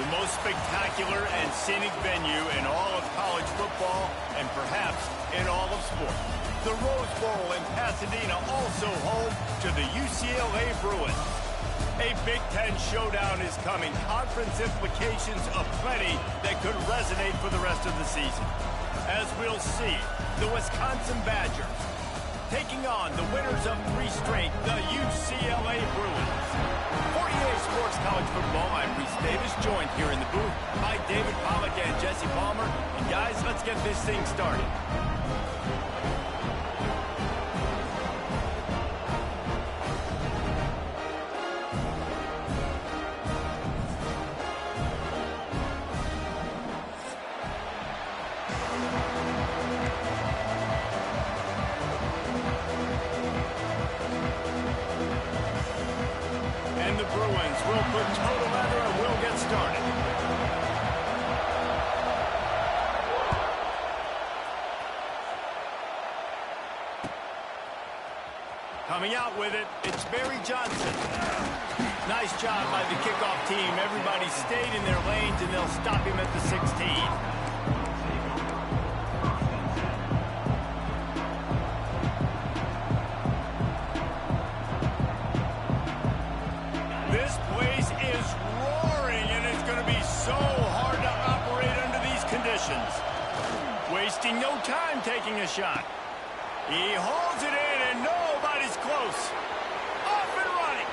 The most spectacular and scenic venue in all of college football and perhaps in all of sports. The Rose Bowl in Pasadena, also home to the UCLA Bruins. A Big Ten showdown is coming. Conference implications aplenty that could resonate for the rest of the season. As we'll see, the Wisconsin Badgers taking on the winners of 3 straight, the UCLA Bruins. 48 Sports College Football, I'm Reese Davis, joined here in the booth by David Pollack and Jesse Palmer. And guys, let's get this thing started. We'll put total leather and we'll get started. Coming out with it, it's Barry Johnson. Nice job by the kickoff team. Everybody stayed in their lanes and they'll stop him at the 16. This place is roaring, and it's going to be so hard to operate under these conditions. Wasting no time taking a shot. He hauls it in, and nobody's close. Off and running.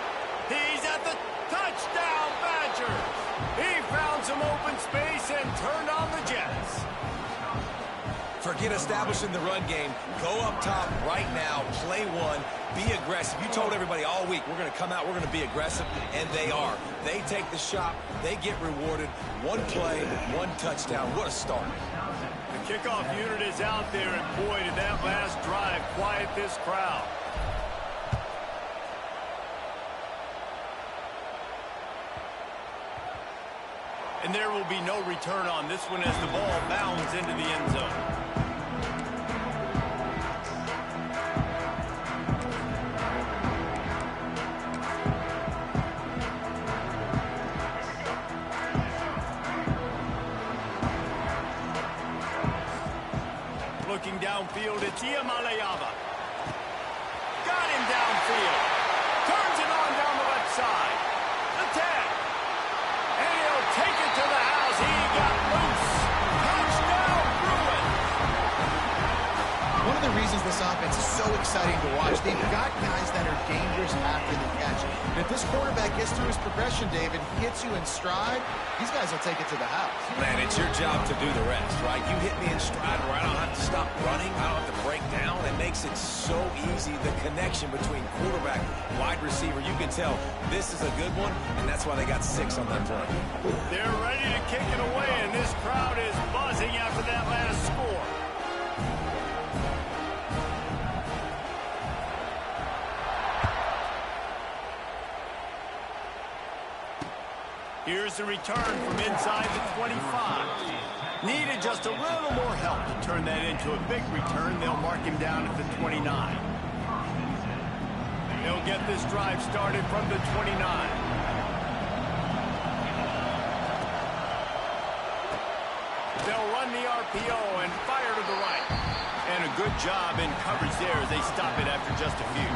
He's at the touchdown, Badgers. He found some open space and turned on the Jets. Forget establishing the run game. Go up top right now. Play one. Be aggressive. You told everybody all week, we're going to come out, we're going to be aggressive, and they are. They take the shot. They get rewarded. One play, one touchdown. What a start. The kickoff unit is out there, and boy, did that last drive quiet this crowd. And there will be no return on this one as the ball bounds into the end zone. Looking downfield, it's Iamalayava. Got him downfield. Turns it on down the left side. The 10. And he'll take it to the house. He got loose. Touchdown, Bruins. One of the reasons this offense is so exciting to watch, they've got guys that are dangerous after the catch. And if this quarterback gets through his progression, David, hits you in stride, these guys will take it to the house. Man, it's your job to do the rest, right? You hit me in stride where I don't have to stop running. I don't have to break down. It makes it so easy. The connection between quarterback, wide receiver, you can tell this is a good one, and that's why they got 6 on that play. They're ready to kick it away, and this crowd is buzzing after that last score. Here's the return from inside the 25. Needed just a little more help to turn that into a big return. They'll mark him down at the 29. They'll get this drive started from the 29. They'll run the RPO and fire to the right. And a good job in coverage there as they stop it after just a few.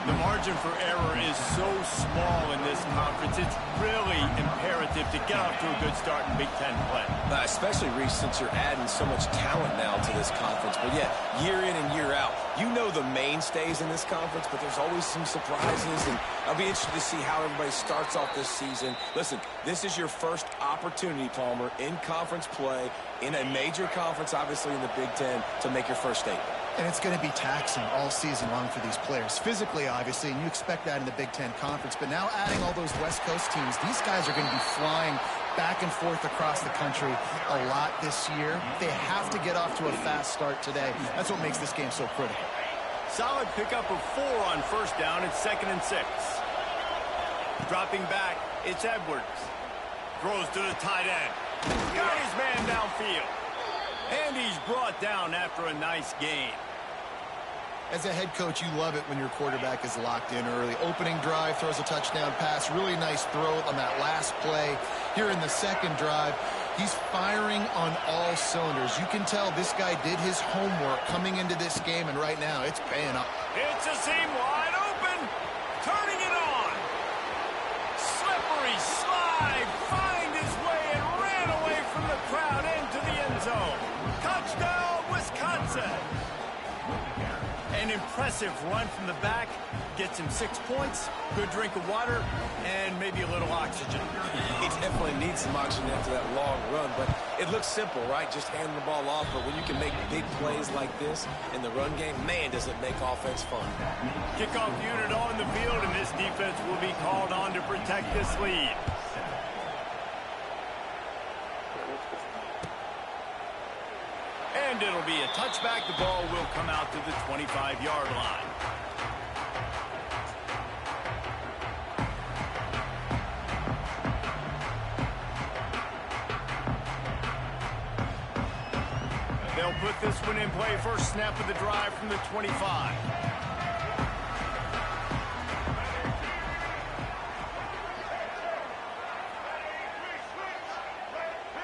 The margin for error is so small in this conference. It's really imperative to get off to a good start in Big Ten play. Especially, Reese, since you're adding so much talent now to this conference. But, yeah, year in and year out, you know the mainstays in this conference, but there's always some surprises. And I'll be interested to see how everybody starts off this season. Listen, this is your first opportunity, Palmer, in conference play, in a major conference, obviously in the Big Ten, to make your first statement. And it's going to be taxing all season long for these players. Physically, obviously, and you expect that in the Big Ten Conference. But now adding all those West Coast teams, these guys are going to be flying back and forth across the country a lot this year. They have to get off to a fast start today. That's what makes this game so critical. Solid pickup of 4 on first down. It's 2nd and 6. Dropping back, it's Edwards. Throws to the tight end. Got his man downfield. And he's brought down after a nice gain. As a head coach, you love it when your quarterback is locked in early. Opening drive, throws a touchdown pass. Really nice throw on that last play. Here in the second drive, he's firing on all cylinders. You can tell this guy did his homework coming into this game, and right now it's paying off. It's a seam wide open. Turning it on. Slippery slide. Find his way and ran away from the crowd into the end zone. Touchdown, Wisconsin. An impressive run from the back. Gets him 6 points, good drink of water, and maybe a little oxygen. He definitely needs some oxygen after that long run, but it looks simple, right? Just hand the ball off, but when you can make big plays like this in the run game, man, does it make offense fun. Kickoff unit on the field, and this defense will be called on to protect this lead. And it'll be a touchback. The ball will come out to the 25-yard line. They'll put this one in play. First snap of the drive from the 25.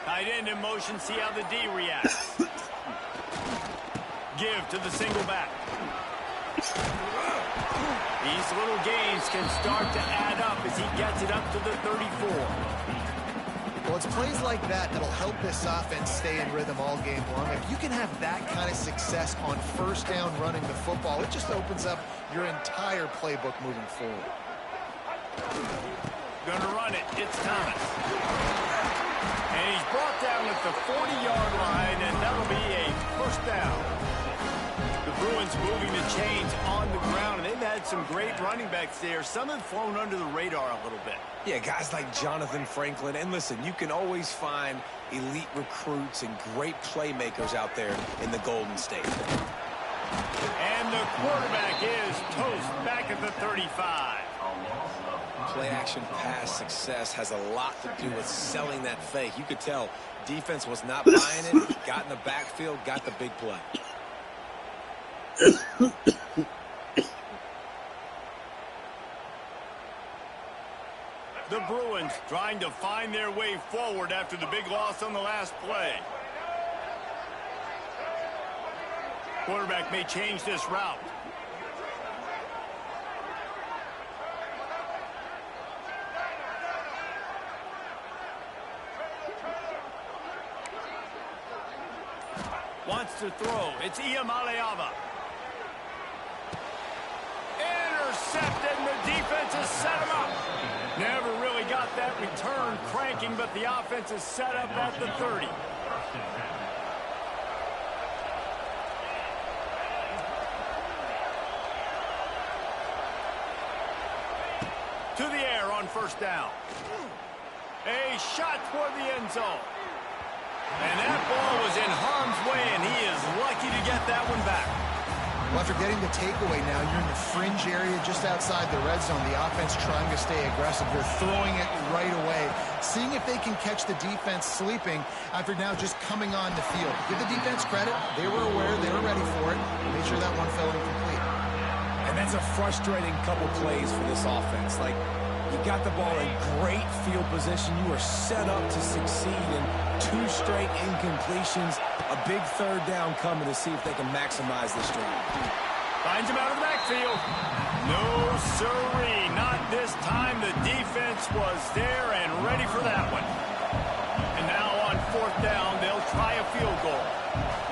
Tight end in motion. See how the D reacts. Give to the single back. These little gains can start to add up as he gets it up to the 34. Well, it's plays like that that'll help this offense stay in rhythm all game long. If you can have that kind of success on first down running the football, it just opens up your entire playbook moving forward. Gonna run it. It's Thomas. And he's brought down at the 40-yard line, and that'll be a first down. The Bruins moving the chains on the ground, and they've had some great running backs there. Some have flown under the radar a little bit. Yeah, guys like Jonathan Franklin. And listen, you can always find elite recruits and great playmakers out there in the Golden State. And the quarterback is toast back at the 35. Play-action pass success has a lot to do with selling that fake. You could tell defense was not buying it, got in the backfield, got the big play. The Bruins trying to find their way forward after the big loss on the last play. Quarterback may change this route. Wants to throw. It's Iamaleava. Intercepted, and the defense has set him up. Never really got that return cranking, but the offense is set up at the 30. To the air on first down. A shot toward the end zone. And that ball was in harm's way, and he is lucky to get that one back. Well, after getting the takeaway now, you're in the fringe area just outside the red zone. The offense trying to stay aggressive. They're throwing it right away, seeing if they can catch the defense sleeping after now just coming on the field. Give the defense credit. They were aware. They were ready for it. Made sure that one fell incomplete. And that's a frustrating couple plays for this offense. Like, you got the ball in great field position. You are set up to succeed, and 2 straight incompletions. A big third down coming to see if they can maximize this drive. Finds him out of the backfield. No, sirree. Not this time. The defense was there and ready for that one. And now on fourth down, they'll try a field goal.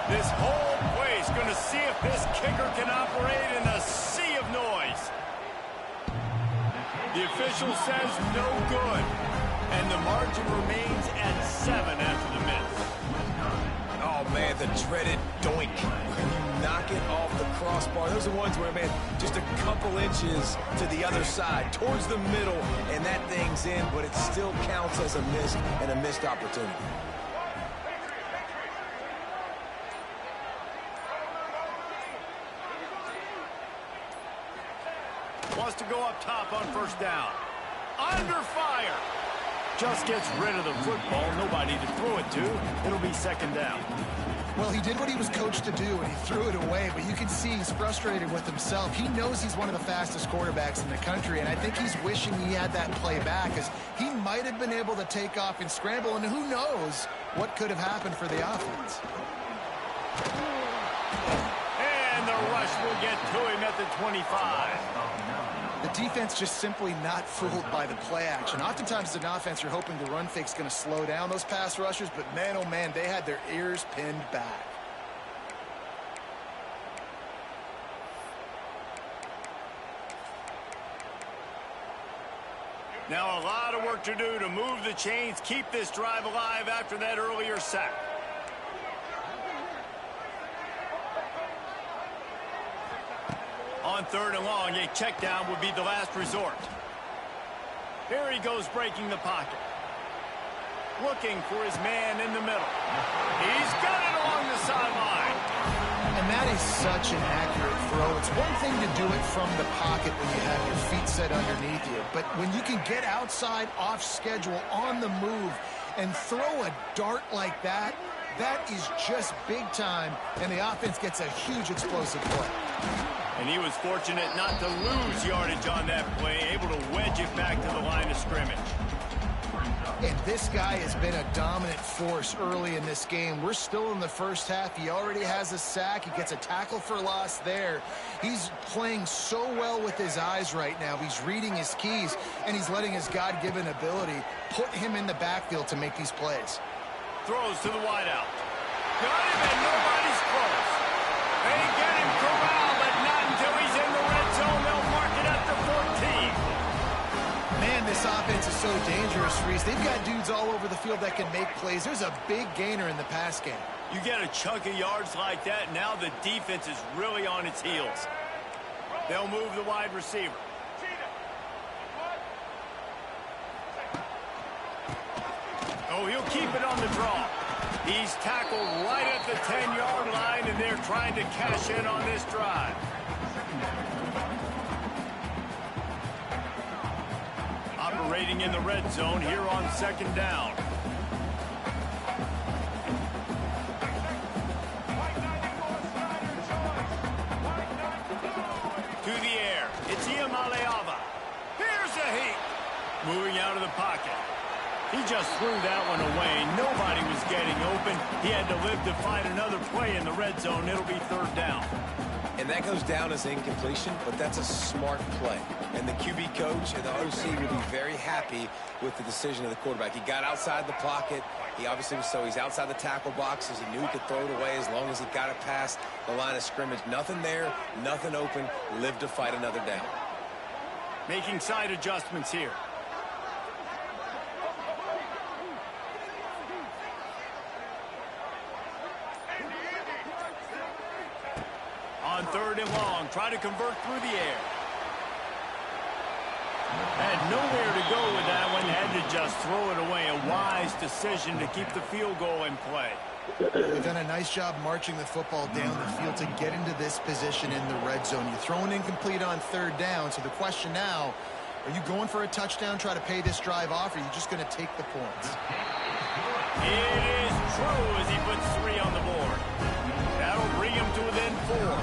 This whole place going to see if this kicker can operate in a sea of noise. The official says no good. And the margin remains at 7 after the miss. Oh, man, the dreaded doink. When you knock it off the crossbar, those are ones where, man, just a couple inches to the other side, towards the middle, and that thing's in, but it still counts as a miss and a missed opportunity. Wants to go up top on first down. Under fire. Just gets rid of the football. Nobody to throw it to. It'll be second down. Well, he did what he was coached to do, and he threw it away, but you can see he's frustrated with himself. He knows he's one of the fastest quarterbacks in the country, and I think he's wishing he had that play back, because he might have been able to take off and scramble, and who knows what could have happened for the offense. And the rush will get to him at the 25. The defense just simply not fooled by the play action. Oftentimes, as an offense, you're hoping the run fake's going to slow down those pass rushers, but man, oh man, they had their ears pinned back. Now a lot of work to do to move the chains, keep this drive alive after that earlier sack. On third and long, a check down would be the last resort. Here he goes, breaking the pocket. Looking for his man in the middle. He's got it along the sideline. And that is such an accurate throw. It's one thing to do it from the pocket when you have your feet set underneath you, but when you can get outside, off schedule, on the move, and throw a dart like that, that is just big time, and the offense gets a huge explosive play. And he was fortunate not to lose yardage on that play, able to wedge it back to the line of scrimmage. And this guy has been a dominant force early in this game. We're still in the first half. He already has a sack. He gets a tackle for loss there. He's playing so well with his eyes right now. He's reading his keys, and he's letting his God-given ability put him in the backfield to make these plays. Throws to the wideout. Got him, and nobody's close. They get him corralled, but not until he's in the red zone. They'll mark it at the 14. Man, this offense is so dangerous, Reese. They've got dudes all over the field that can make plays. There's a big gainer in the pass game. You get a chunk of yards like that, now the defense is really on its heels. They'll move the wide receiver. Oh, he'll keep it on the draw. He's tackled right at the 10-yard line, and they're trying to cash in on this drive. Operating in the red zone here on second down. To the air. It's Iamaleava. Here's a heat. Moving out of the pocket. He just threw that one away. Nobody was getting open. He had to live to find another play in the red zone. It'll be third down. And that goes down as incompletion, but that's a smart play. And the QB coach and the OC will be very happy with the decision of the quarterback. He got outside the pocket. He obviously was he's outside the tackle boxes. He knew he could throw it away as long as he got it past the line of scrimmage. Nothing there, nothing open. Live to fight another down. Making side adjustments here. On third and long, try to convert through the air. Had nowhere to go with that one, had to just throw it away. A wise decision to keep the field goal in play. They've done a nice job marching the football down the field to get into this position in the red zone. You throw an incomplete on third down, so the question now, are you going for a touchdown, try to pay this drive off, or are you just going to take the points? It is true as he puts 3 on the board. That'll bring him to within 4.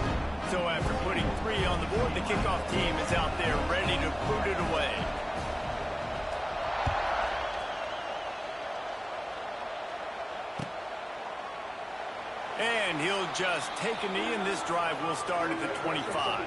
So after putting 3 on the board, the kickoff team is out there ready to boot it away. And he'll just take a knee, and this drive will start at the 25.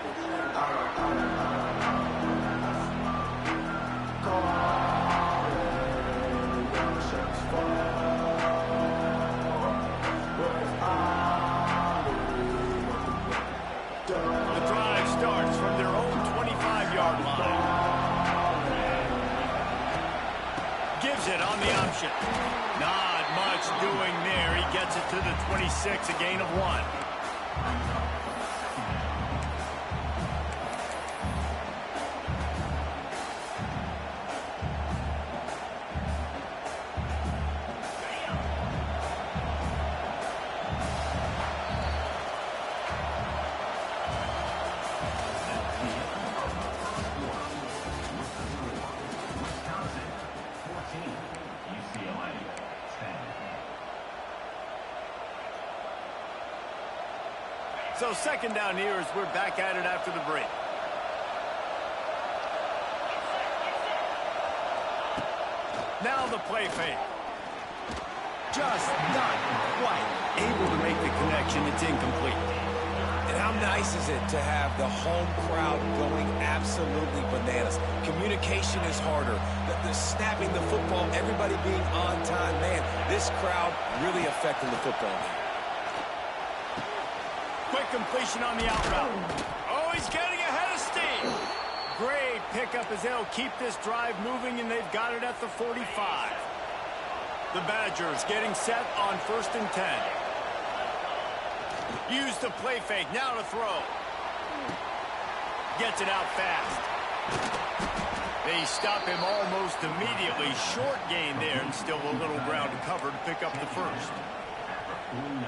The drive starts from their own 25-yard line. Gives it on the option. Not much doing there. He gets it to the 26, a gain of 1. So second down here as we're back at it after the break. Now the play fake. Just not quite able to make the connection. It's incomplete. And how nice is it to have the home crowd going absolutely bananas? Communication is harder. The snapping the football, everybody being on time. Man, this crowd really affecting the football game. Quick completion on the out route. Oh, he's getting ahead of steam. Great pickup as they'll keep this drive moving, and they've got it at the 45. The Badgers getting set on 1st and 10. Use the play fake, now to throw. Gets it out fast. They stop him almost immediately. Short gain there, and still a little ground to cover to pick up the first.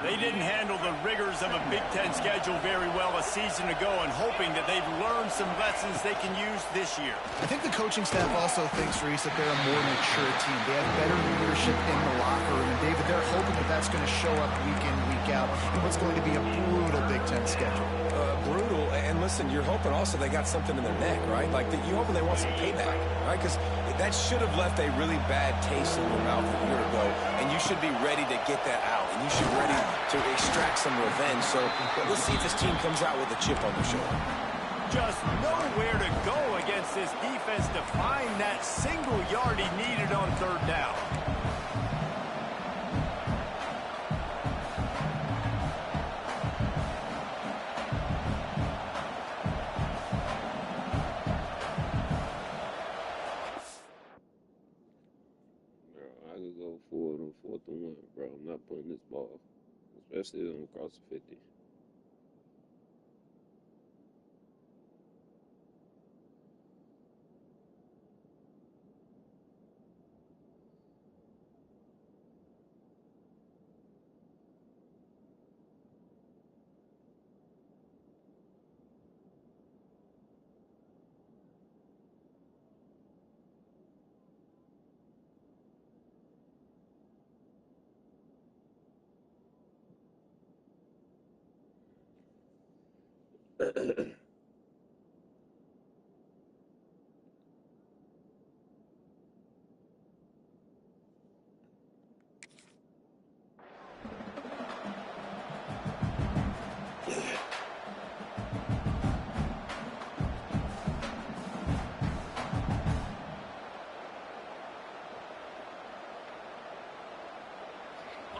They didn't handle the rigors of a Big Ten schedule very well a season ago, and hoping that they've learned some lessons they can use this year. I think the coaching staff also thinks, Reese, that they're a more mature team. They have better leadership in the locker room. And, David, they're hoping that that's going to show up week in, week out in what's going to be a brutal Big Ten schedule. Brutal. And listen, you're hoping also they got something in their neck, right? Like, you're hoping they want some payback, right? Because that should have left a really bad taste in your mouth a year ago, and you should be ready to get that out, and you should be ready to extract some revenge. So let's see if this team comes out with a chip on their shoulder. Just nowhere to go against this defense to find that single yard he needed on 3rd down. I could go for it on 4th and 1, bro. I'm not putting this ball, especially on across the 50.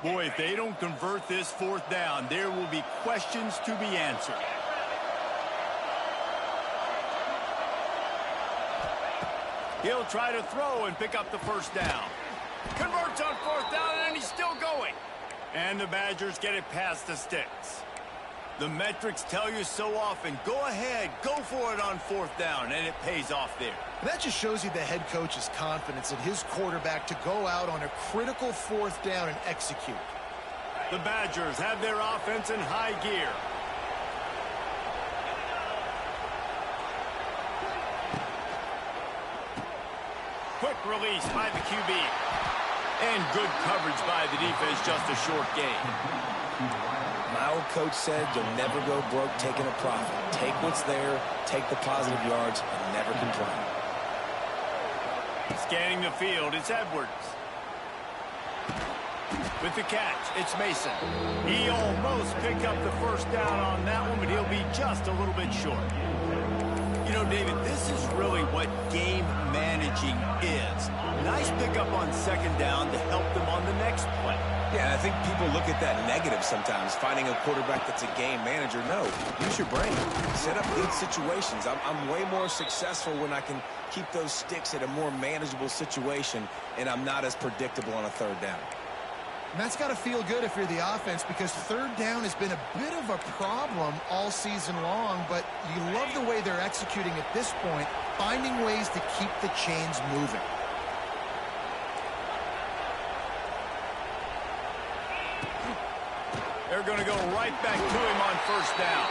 Boy, if they don't convert this 4th down, there will be questions to be answered. He'll try to throw and pick up the 1st down. Converts on 4th down, and he's still going. And the Badgers get it past the sticks. The metrics tell you so often, go ahead, go for it on 4th down, and it pays off there. That just shows you the head coach's confidence in his quarterback to go out on a critical 4th down and execute. The Badgers have their offense in high gear. Quick release by the QB. And good coverage by the defense, just a short gain. My old coach said you'll never go broke taking a profit. Take what's there, take the positive yards, and never complain. Scanning the field, it's Edwards. With the catch, it's Mason. He almost picked up the 1st down on that one, but he'll be just a little bit short. You know, David, this is really what game managing is. Nice pickup on 2nd down to help them on the next play. Yeah, I think people look at that negative sometimes, finding a quarterback that's a game manager. No, use your brain. Set up good situations. I'm way more successful when I can keep those sticks at a more manageable situation, and I'm not as predictable on a 3rd down. And that's got to feel good if you're the offense, because 3rd down has been a bit of a problem all season long, but you love the way they're executing at this point, finding ways to keep the chains moving. They're going to go right back to him on 1st down.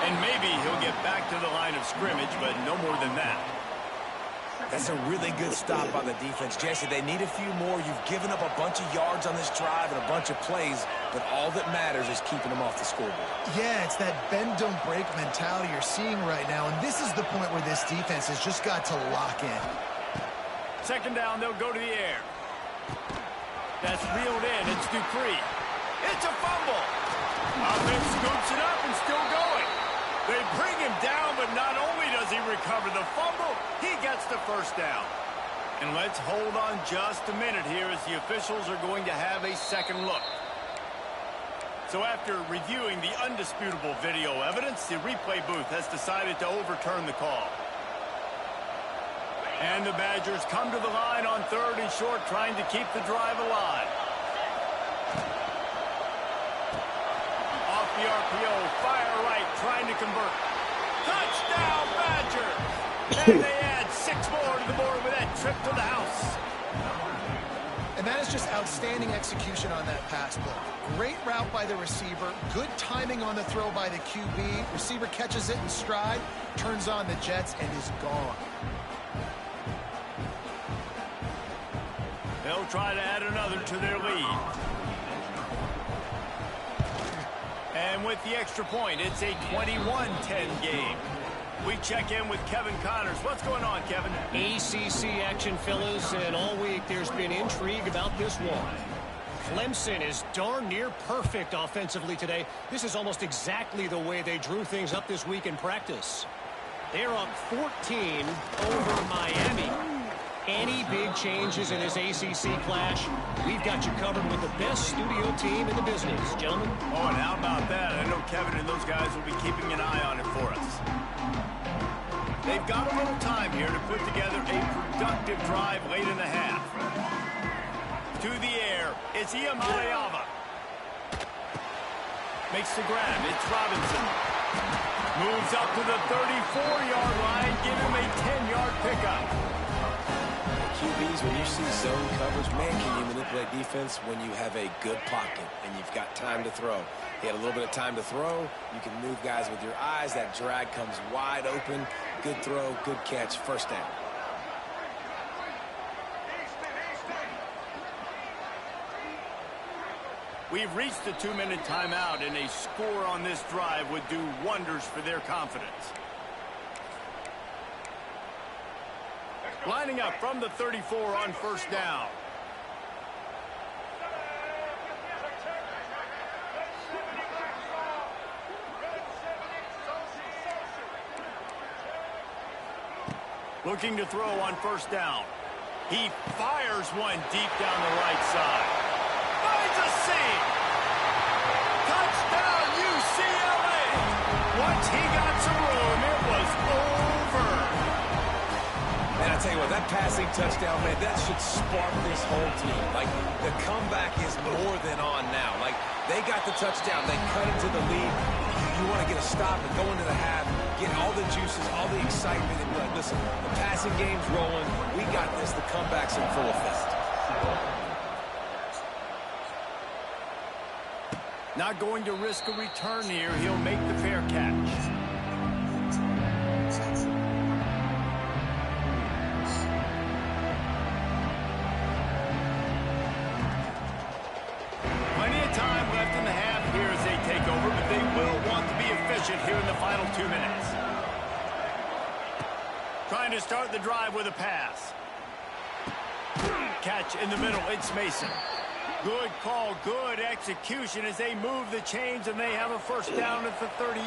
And maybe he'll get back to the line of scrimmage, but no more than that. That's a really good stop by the defense. Jesse, they need a few more. You've given up a bunch of yards on this drive and a bunch of plays, but all that matters is keeping them off the scoreboard. Yeah, it's that bend, don't break mentality you're seeing right now, and this is the point where this defense has just got to lock in. Second down, they'll go to the air. That's reeled in. It's Dupree. It's a fumble. Offense scoops it up and still going. They bring him down, but not only does he recover the fumble, he gets the first down. And let's hold on just a minute here as the officials are going to have a second look. So after reviewing the undisputable video evidence, the replay booth has decided to overturn the call. And the Badgers come to the line on 3rd and short, trying to keep the drive alive. Off the RPO, fire right, trying to convert. Touchdown, Badgers! And they add 6 more to the board with that trip to the house. And that is just outstanding execution on that pass play. Great route by the receiver, good timing on the throw by the QB. Receiver catches it in stride, turns on the jets, and is gone. They'll try to add another to their lead. And with the extra point, it's a 21-10 game. We check in with Kevin Connors. What's going on, Kevin? ACC action, fellas, and all week there's been intrigue about this one. Clemson is darn near perfect offensively today. This is almost exactly the way they drew things up this week in practice. They're up 14 over Miami. Any big changes in this ACC clash, we've got you covered with the best studio team in the business, gentlemen. Oh, and how about that? I know Kevin and those guys will be keeping an eye on it for us. They've got a little time here to put together a productive drive late in the half. To the air, it's Iamaleava. Makes the grab, it's Robinson. Moves up to the 34-yard line, give him a 10-yard pickup. QBs, when you see zone coverage, man, can you manipulate defense when you have a good pocket and you've got time to throw. He had a little bit of time to throw. You can move guys with your eyes. That drag comes wide open. Good throw, good catch, first down. We've reached the 2-minute timeout, and a score on this drive would do wonders for their confidence. Lining up from the 34 on first down. Looking to throw on first down. He fires one deep down the right side. Finds a seam. Touchdown, UCLA. Once he got some room, it was over. And I tell you what, that passing touchdown, man, that should spark this whole team. Like, the comeback is more than on now. Like, they got the touchdown. They cut into the lead. You want to get a stop and go into the half, get all the juices, all the excitement, and be like, listen, the passing game's rolling. We got this. The comeback's in full effect. Not going to risk a return here. He'll make the fair catch. Plenty of time left in the half here as they take over, but they will want to be efficient here in the final 2 minutes. Trying to start the drive with a pass. Catch in the middle. It's Mason. Good call, good execution as they move the chains, and they have a first down at the 38.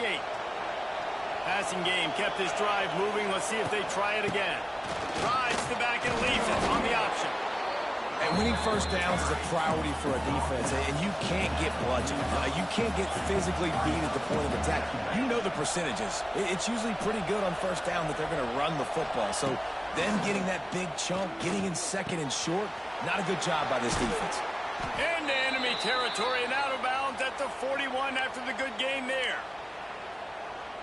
Passing game kept this drive moving. Let's see if they try it again. Drives the back and leaves it on the option. And winning first downs is a priority for a defense, and you can't get bludgeoned. You can't get physically beat at the point of attack. You know the percentages. It's usually pretty good on first down that they're going to run the football. So then getting that big chunk, getting in second and short, not a good job by this defense. Into enemy territory and out of bounds at the 41 after the good game there.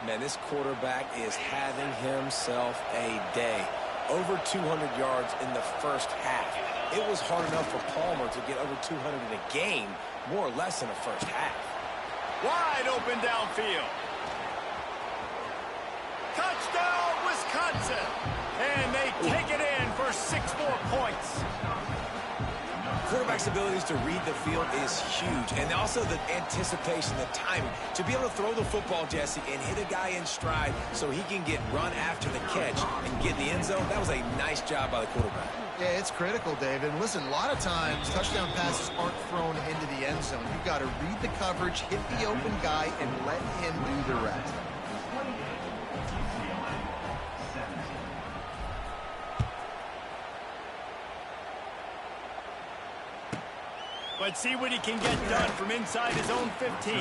Man, this quarterback is having himself a day. Over 200 yards in the first half. It was hard enough for Palmer to get over 200 in a game, more or less in the first half. Wide open downfield. Touchdown, Wisconsin. And they take it in for 6 more points. Quarterback's abilities to read the field is huge, and also the anticipation, the timing. To be able to throw the football, Jesse, and hit a guy in stride so he can get run after the catch and get in the end zone, that was a nice job by the quarterback. Yeah, it's critical, David. And listen, a lot of times, touchdown passes aren't thrown into the end zone. You've got to read the coverage, hit the open guy, and let him do the rest. Let's see what he can get done from inside his own 15.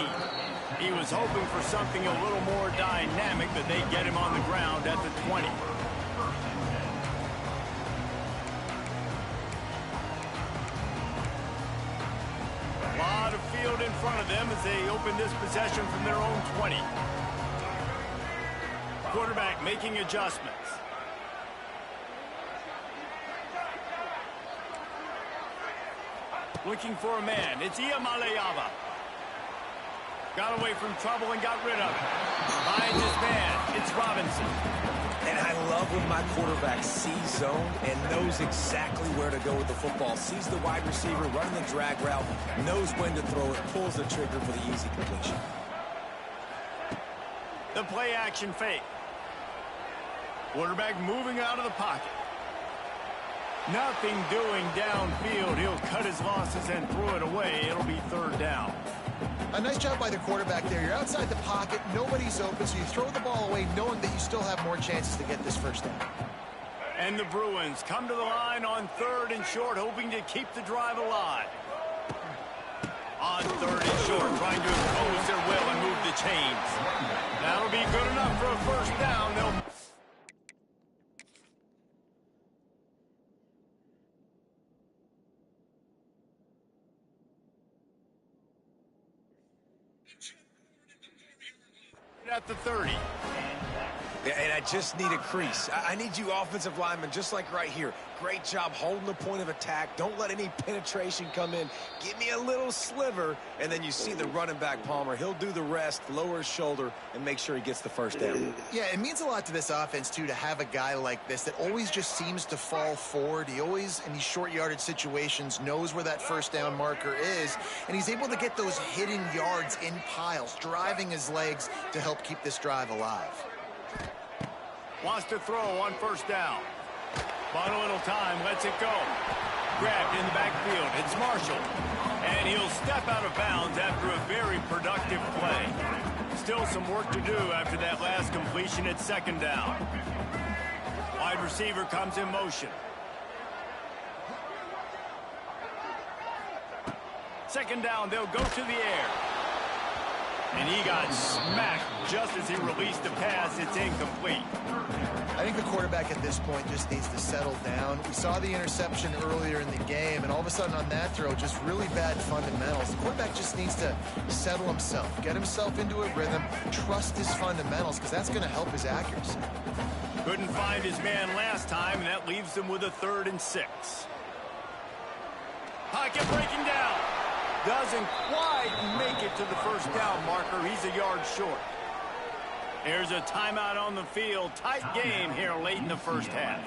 He was hoping for something a little more dynamic, but they get him on the ground at the 20. A lot of field in front of them as they open this possession from their own 20. Quarterback making adjustments. Looking for a man. It's Iamaleava. Got away from trouble and got rid of it. Finds his man. It's Robinson. And I love when my quarterback sees zone and knows exactly where to go with the football. Sees the wide receiver running the drag route, knows when to throw it, pulls the trigger for the easy completion. The play action fake. Quarterback moving out of the pocket. Nothing doing downfield. He'll cut his losses and throw it away. It'll be 3rd down. A nice job by the quarterback there. You're outside the pocket. Nobody's open, so you throw the ball away knowing that you still have more chances to get this 1st down. And the Bruins come to the line on 3rd and short, hoping to keep the drive alive. On 3rd and short, trying to impose their will and move the chains. That'll be good enough for a 1st down. They'll... at the 30. Yeah, and I just need a crease. I need you offensive linemen, just like right here. Great job holding the point of attack. Don't let any penetration come in. Give me a little sliver, and then you see the running back, Palmer. He'll do the rest, lower his shoulder, and make sure he gets the 1st down. Yeah, it means a lot to this offense, too, to have a guy like this that always just seems to fall forward. He always, in these short yardage situations, knows where that 1st down marker is, and he's able to get those hidden yards in piles, driving his legs to help keep this drive alive. Wants to throw on 1st down. Bought a little time, lets it go. Grabbed in the backfield. It's Marshall. And he'll step out of bounds after a very productive play. Still some work to do after that last completion at 2nd down. Wide receiver comes in motion. 2nd down, they'll go to the air. And he got smacked just as he released the pass. It's incomplete. I think the quarterback at this point just needs to settle down. We saw the interception earlier in the game, and all of a sudden on that throw, just really bad fundamentals. The quarterback just needs to settle himself, get himself into a rhythm, trust his fundamentals, because that's going to help his accuracy. Couldn't find his man last time, and that leaves him with a 3rd and 6. Pocket breaking down. Doesn't quite make it to the 1st down marker. He's a yard short. There's a timeout on the field. Tight game here late in the 1st half.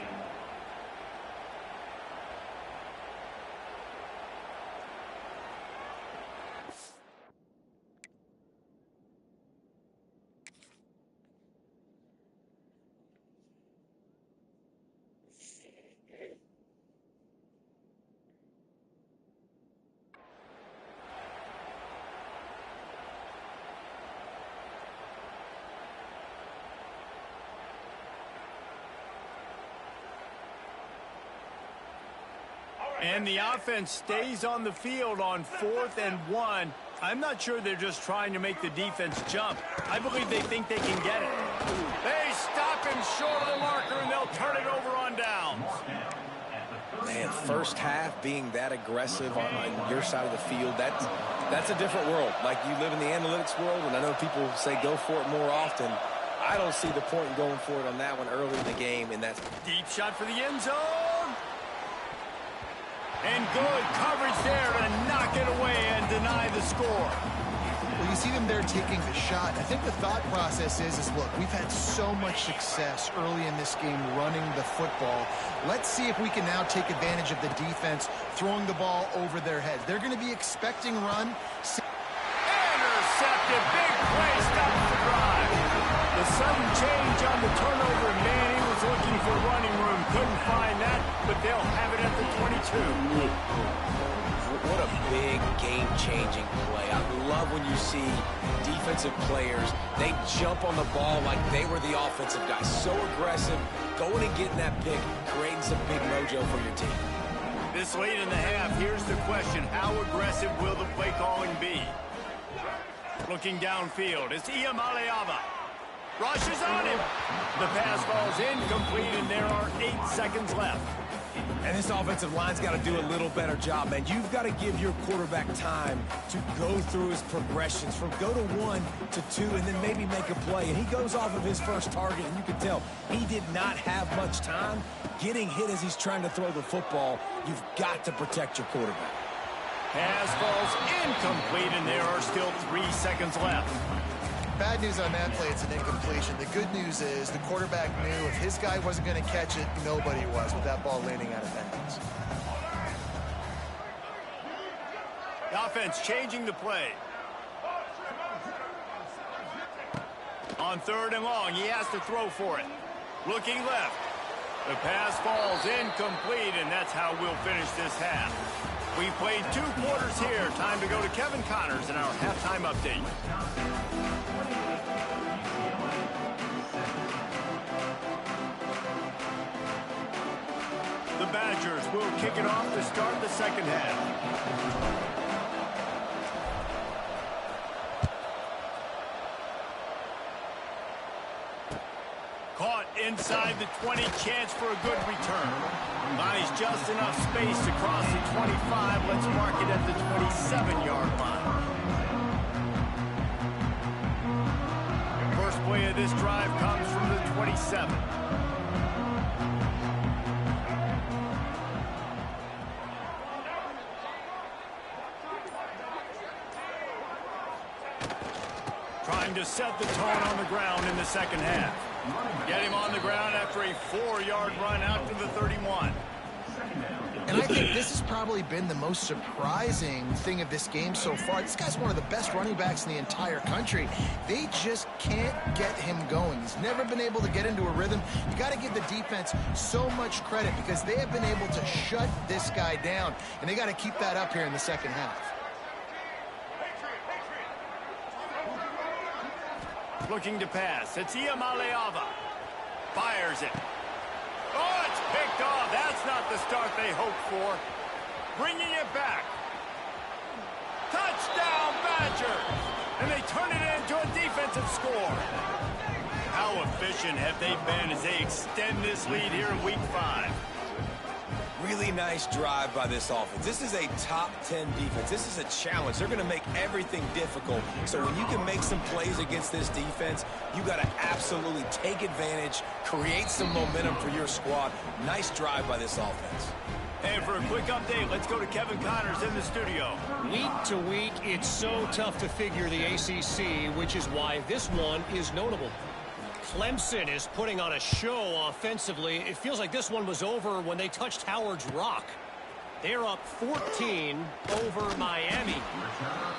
And the offense stays on the field on 4th and 1. I'm not sure they're just trying to make the defense jump. I believe they think they can get it. They stop him short of the marker, and they'll turn it over on downs. Man, 1st half being that aggressive on your side of the field, that's a different world. Like, you live in the analytics world, and I know people say go for it more often. I don't see the point in going for it on that one early in the game, and that's deep shot for the end zone. And good coverage there to knock it away and deny the score. Well, you see them there taking the shot. I think the thought process is look, we've had so much success early in this game running the football. Let's see if we can now take advantage of the defense throwing the ball over their heads. They're going to be expecting run. Intercepted. Big play stops the drive. The sudden change on the turnover. Manny was looking for running room. Couldn't find that, but they'll have it at the 22. What a big game-changing play. I love when you see defensive players, they jump on the ball like they were the offensive guy. So aggressive, going and getting that pick, creating some big mojo for your team. This late in the half, here's the question. How aggressive will the play calling be? Looking downfield, it's Iamaleava. Rushes on him. The pass falls incomplete, and there are 8 seconds left. And this offensive line's got to do a little better job, man. You've got to give your quarterback time to go through his progressions from go to 1 to 2 and then maybe make a play. And he goes off of his first target, and you can tell he did not have much time getting hit as he's trying to throw the football. You've got to protect your quarterback. Pass falls incomplete, and there are still 3 seconds left. Bad news on that play, it's an incompletion. The good news is the quarterback knew if his guy wasn't going to catch it, nobody was with that ball landing out of bounds. The offense changing the play. On 3rd and long, he has to throw for it. Looking left. The pass falls incomplete, and that's how we'll finish this half. We played 2 quarters here. Time to go to Kevin Connors in our halftime update. The Badgers will kick it off to start the second half. Caught inside the 20, chance for a good return. Buys just enough space to cross the 25. Let's mark it at the 27-yard line. First play of this drive comes from the 27. Trying to set the tone on the ground in the second half. Get him on the ground after a 4-yard run out to the 31. And I think this has probably been the most surprising thing of this game so far. This guy's one of the best running backs in the entire country. They just can't get him going. He's never been able to get into a rhythm. You got to give the defense so much credit because they have been able to shut this guy down. And they got to keep that up here in the second half. Looking to pass. It's Iamaleava. Fires it. Oh, it's picked off. That's not the start they hoped for. Bringing it back. Touchdown, Badgers! And they turn it into a defensive score. How efficient have they been as they extend this lead here in Week 5? Really nice drive by this offense. This is a top 10 defense. This is a challenge. They're going to make everything difficult. So when you can make some plays against this defense, you got to absolutely take advantage, create some momentum for your squad. Nice drive by this offense. And for a quick update, let's go to Kevin Connors in the studio. Week to week, it's so tough to figure the ACC, which is why this one is notable. Clemson is putting on a show offensively. It feels like this one was over when they touched Howard's Rock. They're up 14 over Miami.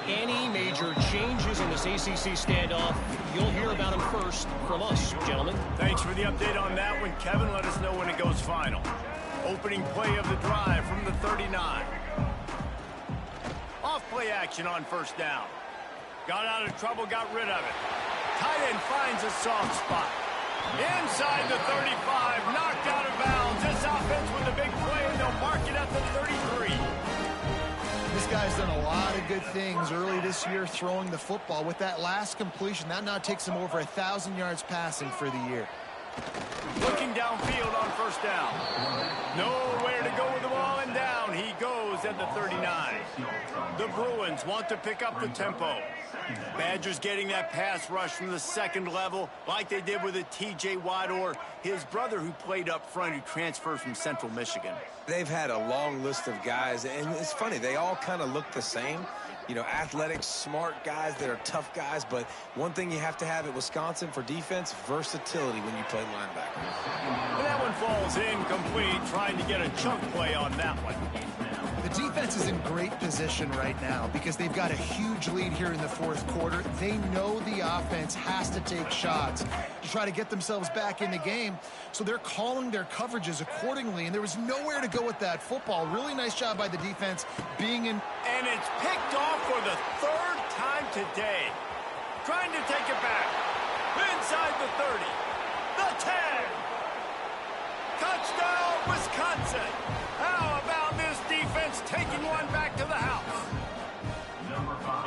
Any major changes in this ACC standoff, you'll hear about them first from us, gentlemen. Thanks for the update on that one, Kevin. Let us know when it goes final. Opening play of the drive from the 39. Off play action on first down. Got out of trouble, got rid of it. Tight end finds a soft spot. Inside the 35, knocked out of bounds. This offense with a big play, and they'll mark it at the 33. This guy's done a lot of good things early this year throwing the football. With that last completion, that now takes him over 1,000 yards passing for the year. Looking downfield on first down. Nowhere to go with the ball, and down he goes at the 39. The Bruins want to pick up the tempo. Badgers getting that pass rush from the second level like they did with a T.J. Watt or his brother who played up front who transferred from Central Michigan. They've had a long list of guys, and it's funny, they all kind of look the same. You know, athletic, smart guys that are tough guys, but one thing you have to have at Wisconsin for defense, versatility when you play linebacker. And that one falls incomplete, trying to get a chunk play on that one. The defense is in great position right now because they've got a huge lead here in the fourth quarter. They know the offense has to take shots to try to get themselves back in the game, so they're calling their coverages accordingly, and there was nowhere to go with that football. Really nice job by the defense being in. And it's picked off for the third time today. Trying to take it back. Inside the 30. The 10. Touchdown, Wisconsin. How about this defense taking one back to the house?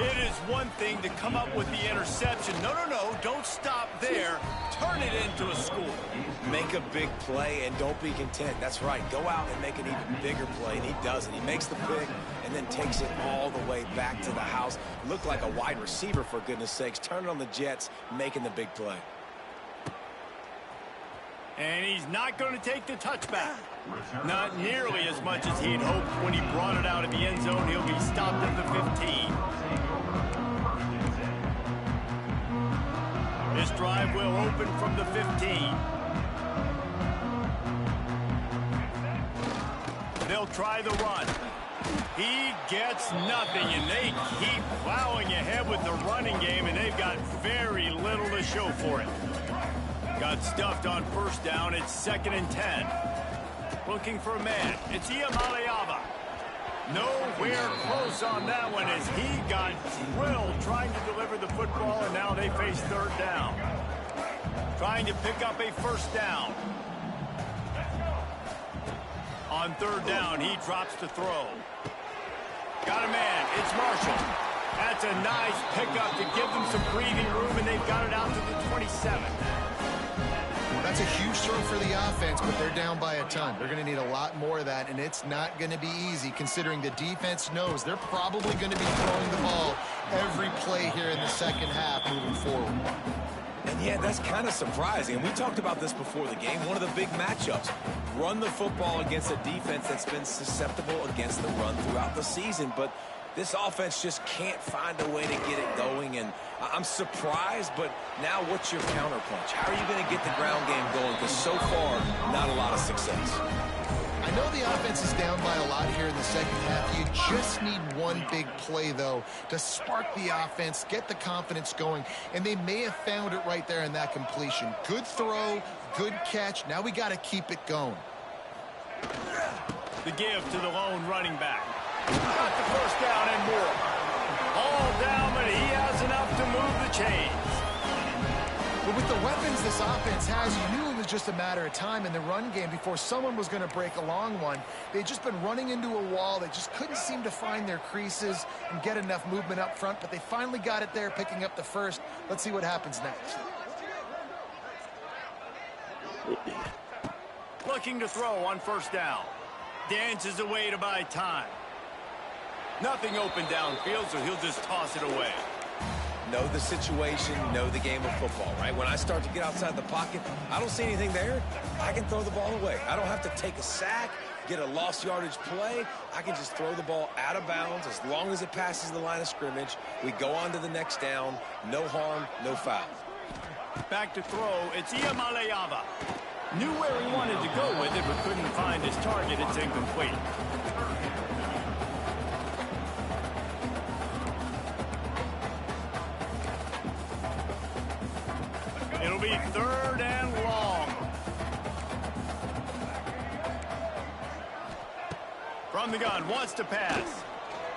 It is one thing to come up with the interception. No, don't stop there. Turn it into a score. Make a big play and don't be content. That's right. Go out and make an even bigger play, and he does it. He makes the pick and then takes it all the way back to the house. Looked like a wide receiver, for goodness sakes. Turn it on the Jets, making the big play. And he's not going to take the touchback. Not nearly as much as he'd hoped when he brought it out of the end zone. He'll be stopped at the 15. This drive will open from the 15. They'll try the run. He gets nothing, and they keep plowing ahead with the running game, and they've got very little to show for it. Got stuffed on first down. It's 2nd and 10. Looking for a man. It's Iamaleava. Nowhere close on that one as he got drilled trying to deliver the football, and now they face third down. Trying to pick up a first down. On third down, he drops to throw. Got a man. It's Marshall. That's a nice pickup to give them some breathing room, and they've got it out to the 27. That's a huge throw for the offense, but they're down by a ton. They're going to need a lot more of that, and it's not going to be easy considering the defense knows they're probably going to be throwing the ball every play here in the second half moving forward. And yeah, that's kind of surprising. And we talked about this before the game. One of the big matchups. Run the football against a defense that's been susceptible against the run throughout the season. But this offense just can't find a way to get it going. And I'm surprised, but now what's your counterpunch? How are you going to get the ground game going? Because so far, not a lot of success. I know the offense is down by a lot here in the second half. You just need one big play, though, to spark the offense, get the confidence going, and they may have found it right there in that completion. Good throw, good catch. Now we got to keep it going. The give to the lone running back. Got the first down and more. All down, but he has enough to move the chains. But with the weapons this offense has, you knew it was just a matter of time in the run game before someone was going to break a long one. They'd just been running into a wall. They just couldn't seem to find their creases and get enough movement up front, but they finally got it there, picking up the first. Let's see what happens next. Looking to throw on first down. Dances away to buy time. Nothing open downfield, so he'll just toss it away. Know the situation, know the game of football, right? When I start to get outside the pocket, I don't see anything there, I can throw the ball away. I don't have to take a sack, get a lost yardage play. I can just throw the ball out of bounds as long as it passes the line of scrimmage. We go on to the next down. No harm, no foul. Back to throw. It's Iamaleava. Knew where he wanted to go with it, but couldn't find his target. It's incomplete. It'll be third and long. From the gun, wants to pass.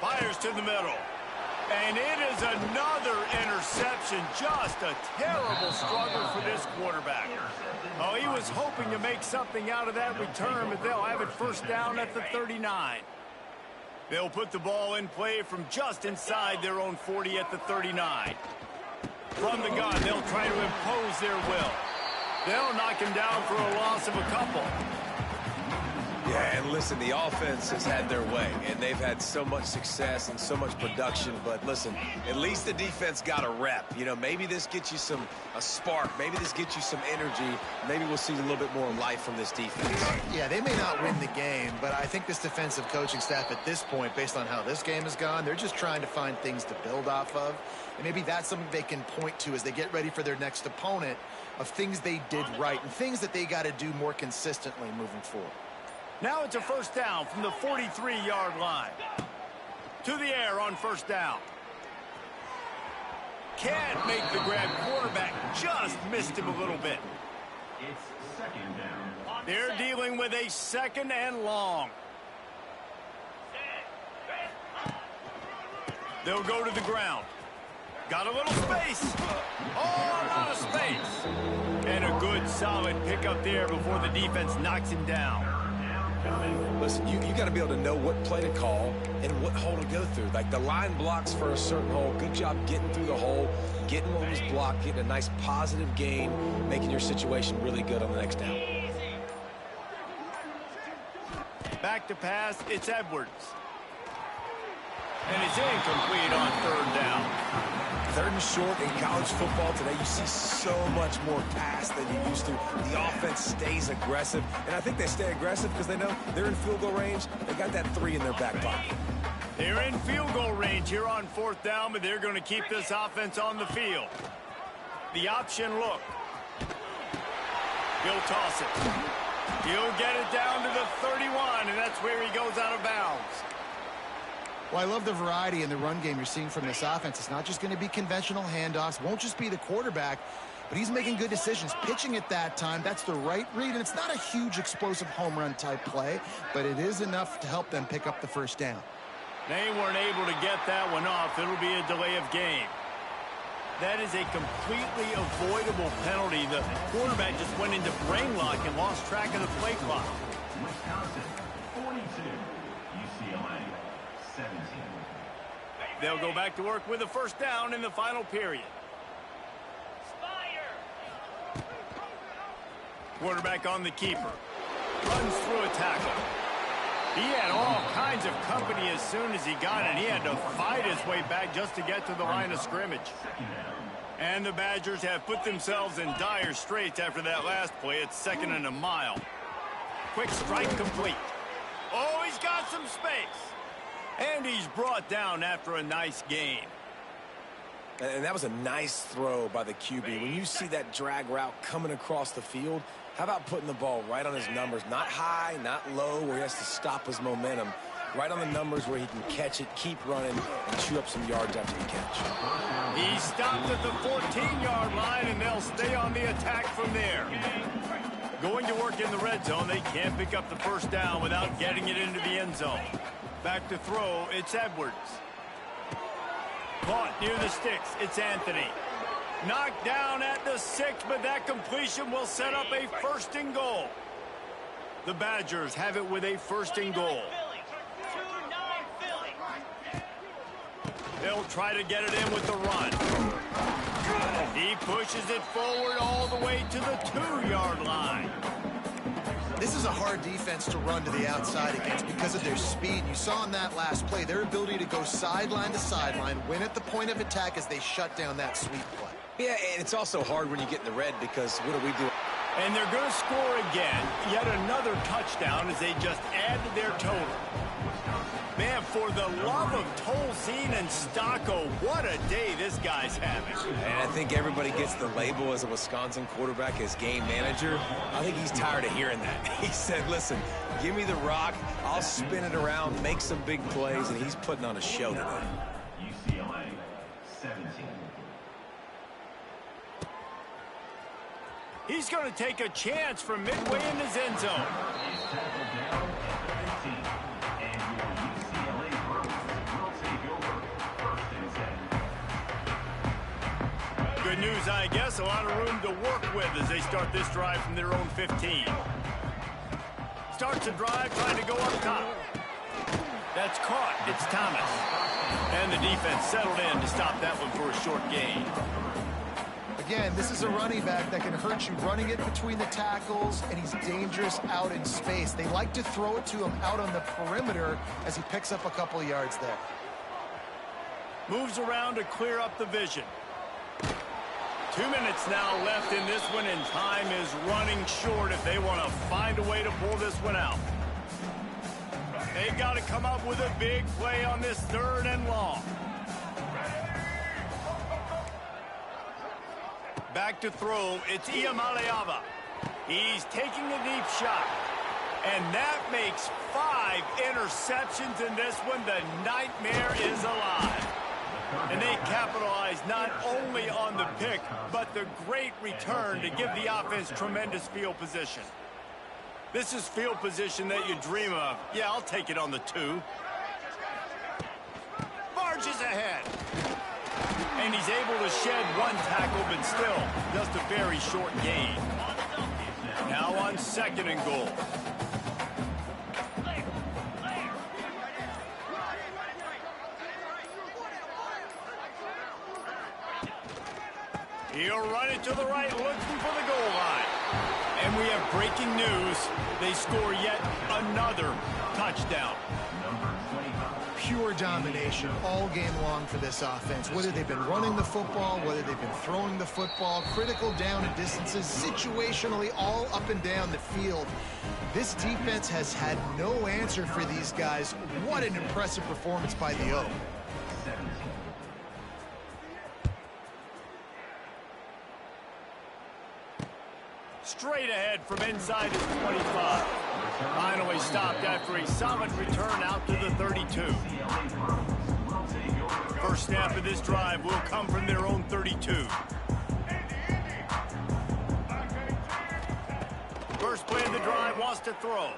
Fires to the middle. And it is another interception. Just a terrible struggle for this quarterback. Oh, he was hoping to make something out of that return, but they'll have it first down at the 39. They'll put the ball in play from just inside their own 40 at the 39. From the gun, they'll try to impose their will. They'll knock him down for a loss of a couple. Yeah, and And listen, the offense has had their way, and they've had so much success and so much production. But listen, at least the defense got a rep. You know, maybe this gets you a spark. Maybe this gets you some energy. Maybe we'll see a little bit more life from this defense. Yeah, they may not win the game, but I think this defensive coaching staff at this point, based on how this game has gone, they're just trying to find things to build off of. And maybe that's something they can point to as they get ready for their next opponent, of things they did right and things that they got to do more consistently moving forward. Now it's a first down from the 43-yard line. To the air on first down. Can't make the grab. Quarterback just missed him a little bit. It's second down. They're dealing with a second and long. They'll go to the ground. Got a little space. Oh, a lot of space. And a good solid pickup there before the defense knocks him down. Listen, you got to be able to know what play to call and what hole to go through. Like the line blocks for a certain hole. Good job getting through the hole, getting what was blocked, getting a nice positive gain, making your situation really good on the next down. Back to pass, it's Edwards. And it's incomplete on third down. Third and short in college football today, you see so much more pass than you used to. The offense stays aggressive, and I think they stay aggressive because they know they're in field goal range. They got that 3 in their back pocket. They're in field goal range here on fourth down, but they're going to keep this offense on the field. The option look. He'll toss it. He'll get it down to the 31, and that's where he goes out of bounds. Well, I love the variety in the run game you're seeing from this offense. It's not just going to be conventional handoffs. Won't just be the quarterback, but he's making good decisions. Pitching at that time, that's the right read, and it's not a huge explosive home run type play, but it is enough to help them pick up the first down. They weren't able to get that one off. It'll be a delay of game. That is a completely avoidable penalty. The quarterback just went into brain lock and lost track of the play clock. Wisconsin, 42. UCLA, 17. They'll go back to work with a first down in the final period. Quarterback on the keeper. Runs through a tackle. He had all kinds of company as soon as he got it. He had to fight his way back just to get to the line of scrimmage. And the Badgers have put themselves in dire straits after that last play. It's second and a mile. Quick strike complete. Oh, he's got some space. And he's brought down after a nice gain. And that was a nice throw by the QB. When you see that drag route coming across the field, how about putting the ball right on his numbers? Not high, not low, where he has to stop his momentum. Right on the numbers where he can catch it, keep running, and chew up some yards after the catch. He stopped at the 14-yard line, and they'll stay on the attack from there. Going to work in the red zone, they can't pick up the first down without getting it into the end zone. Back to throw, it's Edwards. Caught near the sticks, it's Anthony. Knocked down at the 6, but that completion will set up a first and goal. The Badgers have it with a first and goal. They'll try to get it in with the run. He pushes it forward all the way to the 2-yard line. This is a hard defense to run to the outside against because of their speed. You saw in that last play their ability to go sideline to sideline, win at the point of attack as they shut down that sweep play. Yeah, and it's also hard when you get in the red because what do we do? And they're going to score again. Yet another touchdown as they just add to their total. Man, for the love of Tolzien and Stocco, what a day this guy's having. And I think everybody gets the label as a Wisconsin quarterback as game manager. I think he's tired of hearing that. He said, listen, give me the rock, I'll spin it around, make some big plays, and he's putting on a show today. UCLA, 17. He's going to take a chance from midway in his end zone. He's tackled down at 15. And your UCLA Bruins will take over first and 10. Good news, I guess. A lot of room to work with as they start this drive from their own 15. Starts the drive trying to go up top. That's caught. It's Thomas. And the defense settled in to stop that one for a short gain. Again, this is a running back that can hurt you running it between the tackles, and he's dangerous out in space. They like to throw it to him out on the perimeter as he picks up a couple of yards there. Moves around to clear up the vision. 2 minutes now left in this one, and time is running short if they want to find a way to pull this one out. They got to come up with a big play on this 3rd and long. Back to throw, it's Iamaleava. He's taking a deep shot. And that makes 5 interceptions in this one. The nightmare is alive. And they capitalize not only on the pick, but the great return to give the offense tremendous field position. This is field position that you dream of. Yeah, I'll take it on the 2. Barges ahead. And he's able to shed 1 tackle, but still just a very short gain. Now on 2nd and goal. He'll run it to the right, looking for the goal line. And we have breaking news. They score yet another touchdown. Pure domination all game long for this offense. Whether they've been running the football, whether they've been throwing the football, critical down and distances, situationally all up and down the field. This defense has had no answer for these guys. What an impressive performance by the O. Straight ahead from inside his 25. Finally stopped after a solid return out to the 32. First snap of this drive will come from their own 32. First play of the drive, wants to throw.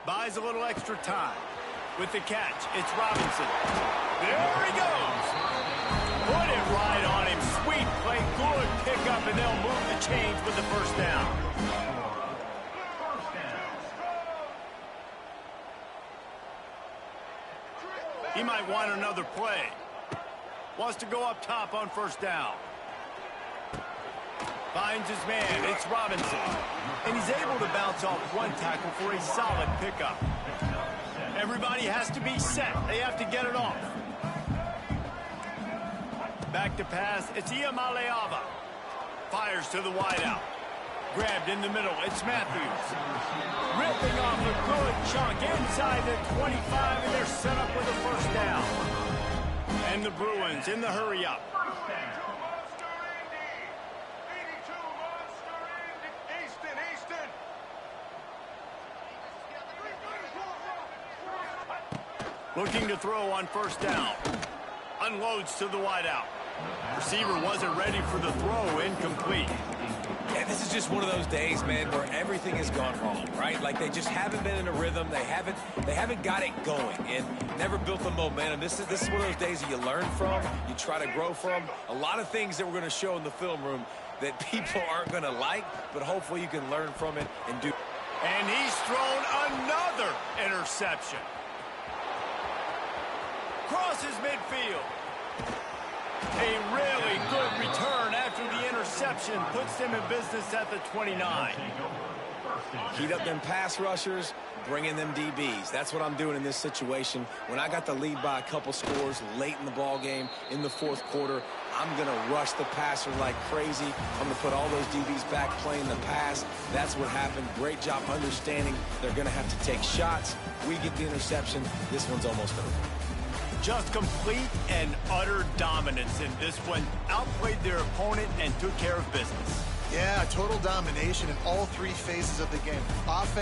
Buys a little extra time. With the catch, it's Robinson. There he goes. Put it right on him. Sweet play, good pickup, and they'll move the chains with the first down. He might want another play. Wants to go up top on first down. Finds his man. It's Robinson. And he's able to bounce off 1 tackle for a solid pickup. Everybody has to be set. They have to get it off. Back to pass. It's Iamaleava. Fires to the wideout. Grabbed in the middle. It's Matthews. Ripping off a good chunk inside the 25, and they're set up with a first down. And the Bruins in the hurry up. Looking to throw on first down. Unloads to the wideout. Receiver wasn't ready for the throw. Incomplete. Yeah, this is just one of those days, man, where everything has gone wrong, right? Like they just haven't been in a rhythm. They haven't got it going and never built the momentum. This is one of those days that you learn from, you try to grow from. A lot of things that we're going to show in the film room that people aren't going to like, but hopefully you can learn from it and do. And he's thrown another interception. Crosses midfield. A really good return after the interception puts them in business at the 29. Heat up them pass rushers, bring in them DBs. That's what I'm doing in this situation. When I got the lead by a couple scores late in the ball game, in the 4th quarter, I'm going to rush the passer like crazy. I'm going to put all those DBs back playing the pass. That's what happened. Great job understanding they're going to have to take shots. We get the interception. This one's almost over. Just complete and utter dominance in this one. Outplayed their opponent and took care of business. Yeah, total domination in all 3 phases of the game. Offense.